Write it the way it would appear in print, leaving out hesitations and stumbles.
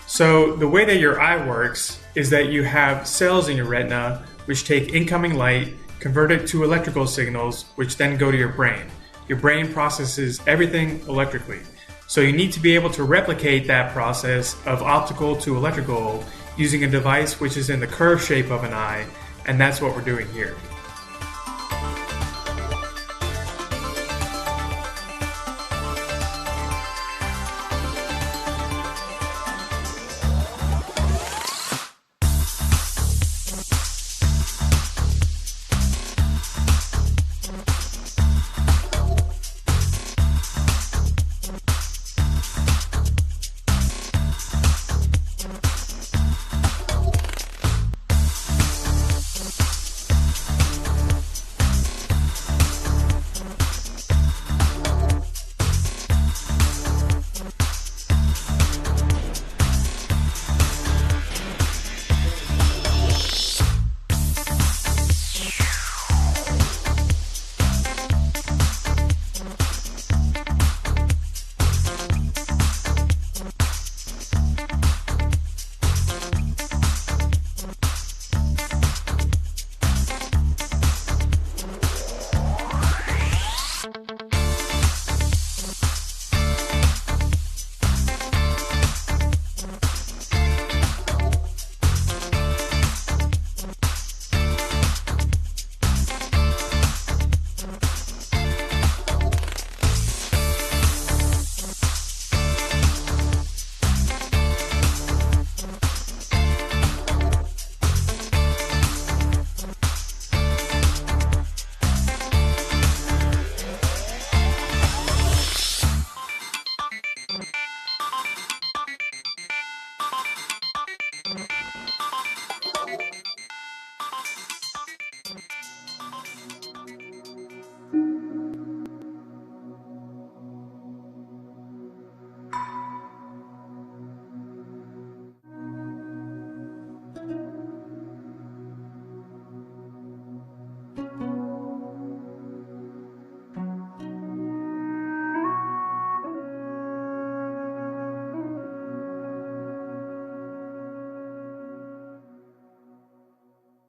So the way that your eye works is that you have cells in your retina which take incoming light, convert it to electrical signals, which then go to your brain. Your brain processes everything electrically. So you need to be able to replicate that process of optical to electrical using a device which is in the curved shape of an eye, and that's what we're doing here.